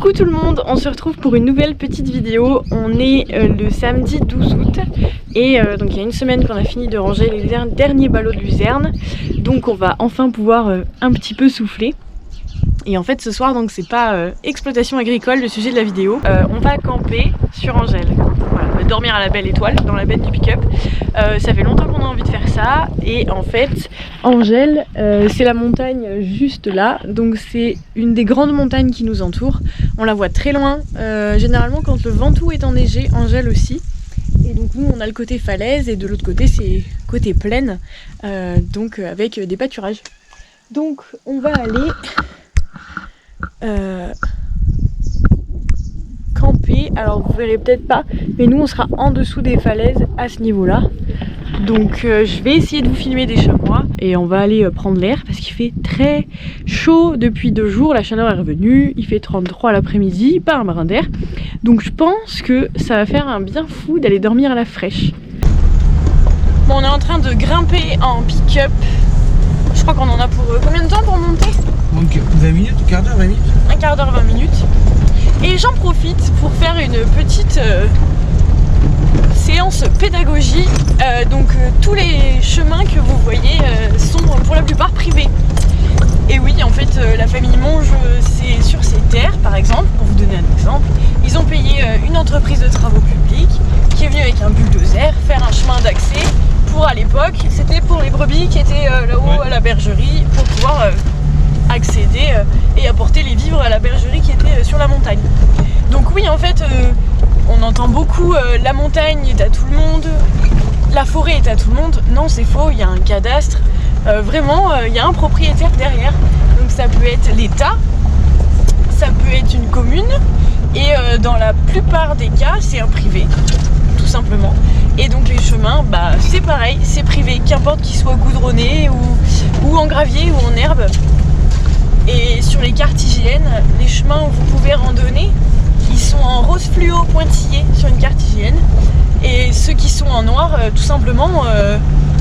Coucou tout le monde, on se retrouve pour une nouvelle petite vidéo. On est le samedi 12 août et donc il y a une semaine qu'on a fini de ranger les derniers ballots de luzerne. Donc on va enfin pouvoir un petit peu souffler. Et en fait ce soir donc c'est pas exploitation agricole le sujet de la vidéo. On va camper sur Angèle. Voilà, on va dormir à la belle étoile dans la benne du pick-up. Ça fait longtemps qu'on a envie de faire ça. Et en fait Angèle c'est la montagne juste là. Donc c'est une des grandes montagnes qui nous entoure. On la voit très loin. Généralement quand le Ventoux est enneigé, Angèle aussi. Et donc nous on a le côté falaise et de l'autre côté c'est côté plaine. Donc avec des pâturages. Donc on va aller camper, alors vous verrez peut-être pas, mais nous on sera en dessous des falaises à ce niveau là. Donc je vais essayer de vous filmer des chamois et on va aller prendre l'air parce qu'il fait très chaud depuis 2 jours, la chaleur est revenue, il fait 33 l'après-midi, pas un brin d'air. Donc je pense que ça va faire un bien fou d'aller dormir à la fraîche. Bon, on est en train de grimper en pick-up. Je crois qu'on en a pour combien de temps pour monter? Donc 20 minutes, un quart d'heure, 20 minutes. Un quart d'heure, 20 minutes. Et j'en profite pour faire une petite séance pédagogie. Tous les chemins que vous voyez sont pour la plupart privés. Et oui, en fait, la famille Monge, c'est sur ces terres, par exemple, pour vous donner un exemple, ils ont payé une entreprise de travaux publics qui est venue avec un bulldozer faire un chemin d'accès pour, à l'époque, c'était pour les brebis qui étaient là-haut à la bergerie pour pouvoir accéder et apporter les vivres à la bergerie qui était sur la montagne. Donc oui, en fait, on entend beaucoup la montagne est à tout le monde, la forêt est à tout le monde. Non, c'est faux, il y a un cadastre. Vraiment, il y a un propriétaire derrière. Donc ça peut être l'État, ça peut être une commune, et dans la plupart des cas, c'est un privé, tout simplement. Et donc les chemins, c'est pareil, c'est privé, qu'importe qu'ils soient goudronnés ou en gravier ou en herbe. Et sur les cartes IGN, les chemins où vous pouvez randonner, ils sont en rose fluo pointillé sur une carte IGN. Et ceux qui sont en noir, tout simplement,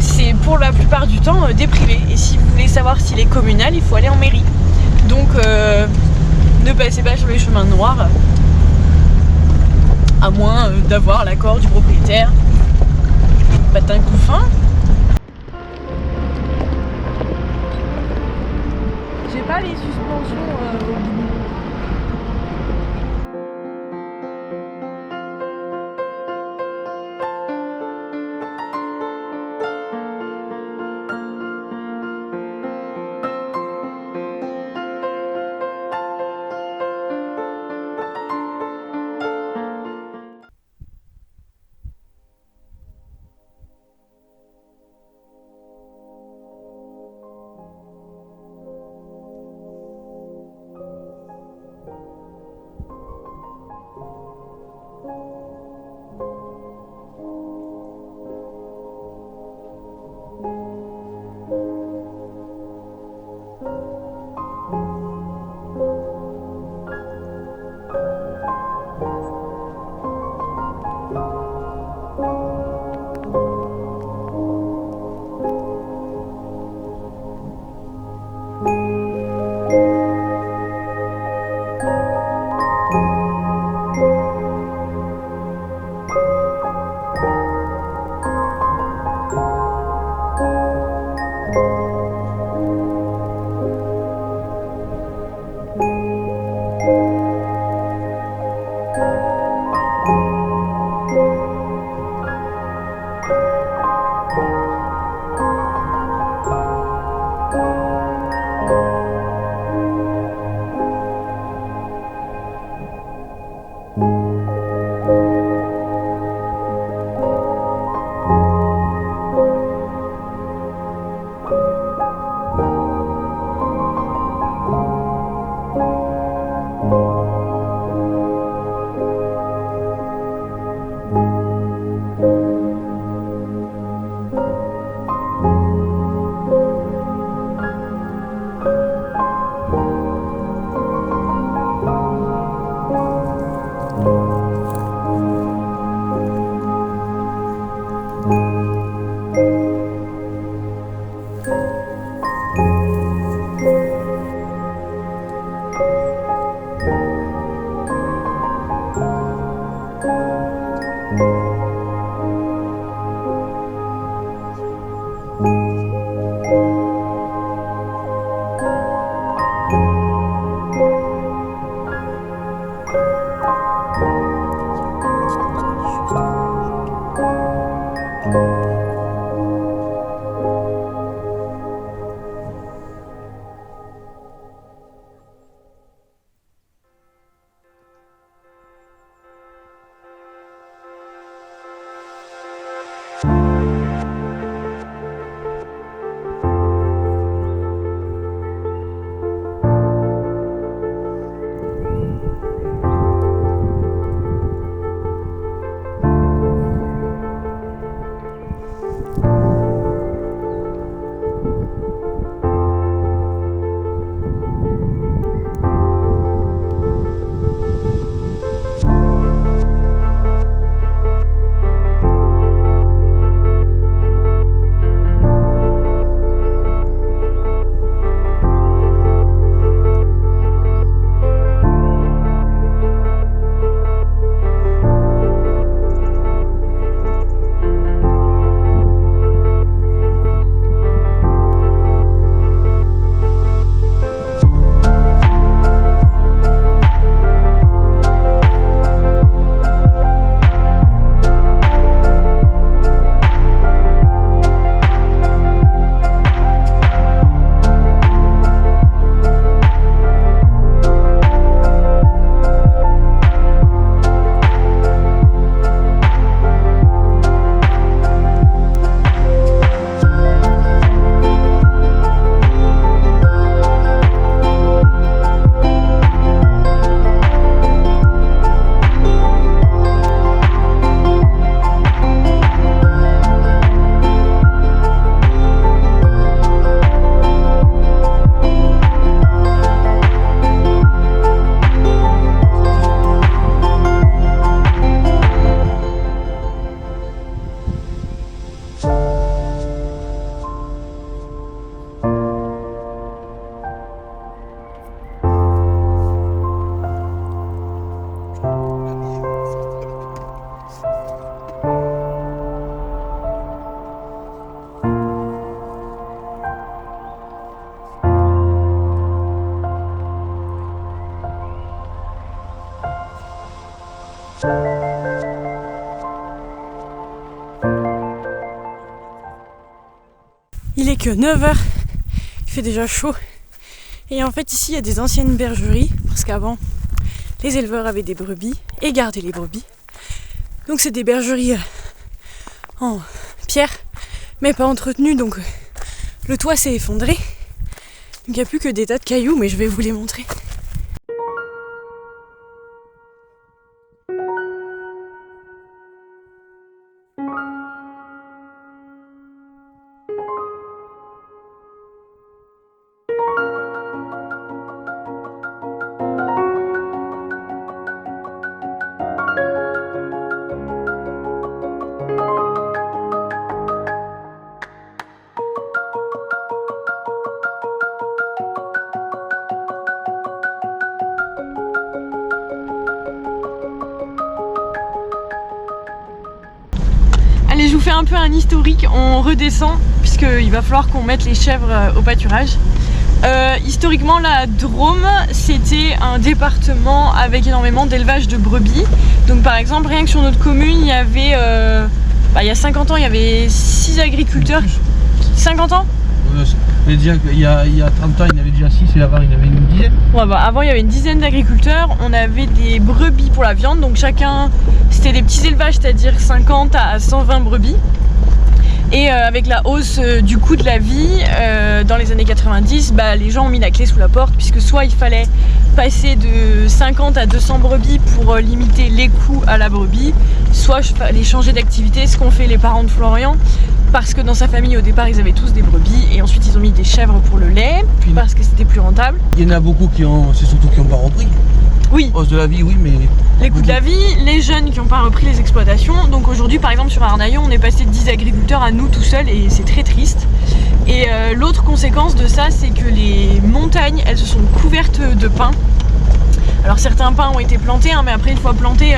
c'est pour la plupart du temps des privés. Et si vous voulez savoir s'il est communal, il faut aller en mairie. Donc ne passez pas sur les chemins noirs, à moins d'avoir l'accord du propriétaire. Patin couffin. J'ai pas les suspensions au guidon. Il est que 9h, il fait déjà chaud. Et en fait ici il y a des anciennes bergeries, parce qu'avant les éleveurs avaient des brebis et gardaient les brebis. Donc c'est des bergeries en pierre, mais pas entretenues, donc le toit s'est effondré. Donc il n'y a plus que des tas de cailloux, mais je vais vous les montrer. Allez, je vous fais un peu un historique, on redescend puisqu'il va falloir qu'on mette les chèvres au pâturage. Historiquement, la Drôme, c'était un département avec énormément d'élevage de brebis. Donc par exemple, rien que sur notre commune, il y avait, il y a 50 ans, il y avait 6 agriculteurs. 50 ans? Il y a 30 ans, il y en avait déjà 6 et avant, il y en avait une dizaine. Ouais, avant, il y avait une dizaine d'agriculteurs. On avait des brebis pour la viande, donc chacun, c'était des petits élevages, c'est-à-dire 50 à 120 brebis. Et avec la hausse du coût de la vie dans les années 90, les gens ont mis la clé sous la porte, puisque soit il fallait passer de 50 à 200 brebis pour limiter les coûts à la brebis, soit il fallait changer d'activité, ce qu'ont fait les parents de Florian, parce que dans sa famille au départ ils avaient tous des brebis et ensuite ils ont mis des chèvres pour le lait, parce que c'était plus rentable. Il y en a beaucoup c'est surtout qui n'ont pas repris. Oui. Hausse de la vie, oui, mais... Les coûts de la vie, les jeunes qui n'ont pas repris les exploitations. Donc aujourd'hui, par exemple, sur Arnaillon, on est passé de 10 agriculteurs à nous tout seuls et c'est très triste. Et l'autre conséquence de ça, c'est que les montagnes, elles se sont couvertes de pins. Alors certains pins ont été plantés, mais après, une fois plantés,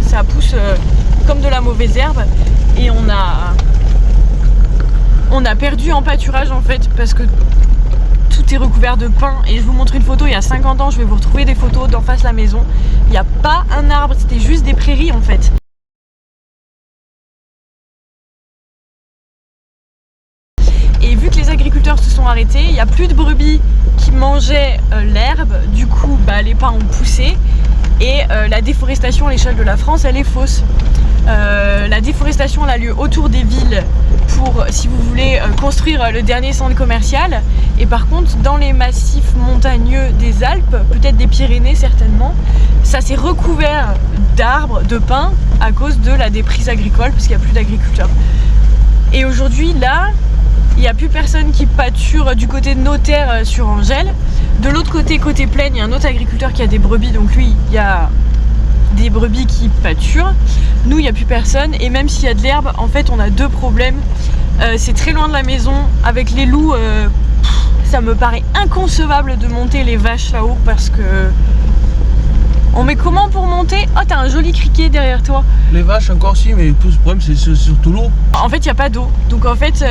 ça pousse comme de la mauvaise herbe. Et on a perdu en pâturage, en fait, parce que tout est recouvert de pins. Et je vous montre une photo il y a 50 ans, je vais vous retrouver des photos d'en face de la maison. Il n'y a pas un arbre, c'était juste des prairies en fait. Et vu que les agriculteurs se sont arrêtés, il n'y a plus de brebis qui mangeaient l'herbe, du coup les pins ont poussé et la déforestation à l'échelle de la France, elle est fausse. La déforestation elle a lieu autour des villes pour, si vous voulez, construire le dernier centre commercial. Et par contre, dans les massifs montagneux des Alpes, peut-être des Pyrénées certainement, ça s'est recouvert d'arbres, de pins, à cause de la déprise agricole, parce qu'il n'y a plus d'agriculteurs. Et aujourd'hui, là, il n'y a plus personne qui pâture du côté de nos terres sur Angèle. De l'autre côté, côté plaine, il y a un autre agriculteur qui a des brebis, donc lui, il y a des brebis qui pâturent. Nous, il n'y a plus personne, et même s'il y a de l'herbe, en fait, on a deux problèmes. C'est très loin de la maison, avec les loups, ça me paraît inconcevable de monter les vaches là-haut, parce que... On met comment pour monter? Oh, t'as un joli criquet derrière toi. Les vaches encore si, mais tout ce problème c'est surtout l'eau. En fait, il n'y a pas d'eau. Donc en fait,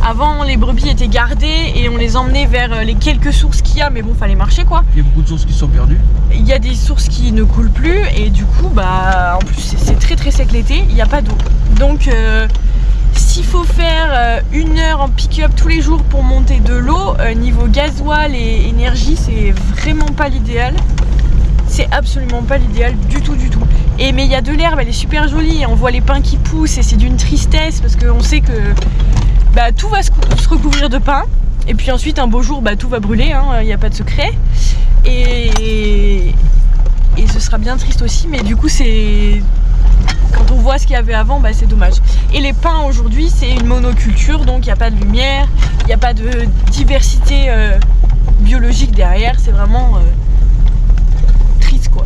avant les brebis étaient gardées et on les emmenait vers les quelques sources qu'il y a, mais bon, fallait marcher quoi. Il y a beaucoup de sources qui sont perdues. Il y a des sources qui ne coulent plus et du coup, en plus c'est très très sec l'été, il n'y a pas d'eau. Donc s'il faut faire 1 heure en pick-up tous les jours pour monter de l'eau, niveau gasoil et énergie, c'est vraiment pas l'idéal. C'est absolument pas l'idéal du tout. Mais il y a de l'herbe, elle est super jolie et on voit les pins qui poussent et c'est d'une tristesse parce qu'on sait que tout va se recouvrir de pins et puis ensuite un beau jour tout va brûler, il n'y a pas de secret et ce sera bien triste aussi, mais du coup c'est... Quand on voit ce qu'il y avait avant, c'est dommage. Et les pins aujourd'hui c'est une monoculture, donc il n'y a pas de lumière, il n'y a pas de diversité biologique derrière, c'est vraiment... quoi.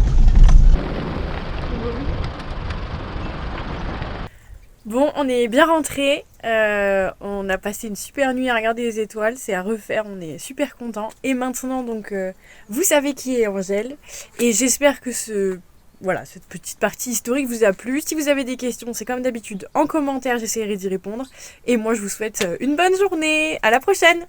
Bon, on est bien rentré. On a passé une super nuit à regarder les étoiles. C'est à refaire, on est super content. Et maintenant, donc, vous savez qui est Angèle. Et j'espère que cette petite partie historique vous a plu. Si vous avez des questions, c'est comme d'habitude en commentaire, j'essaierai d'y répondre. Et moi, je vous souhaite une bonne journée. À la prochaine!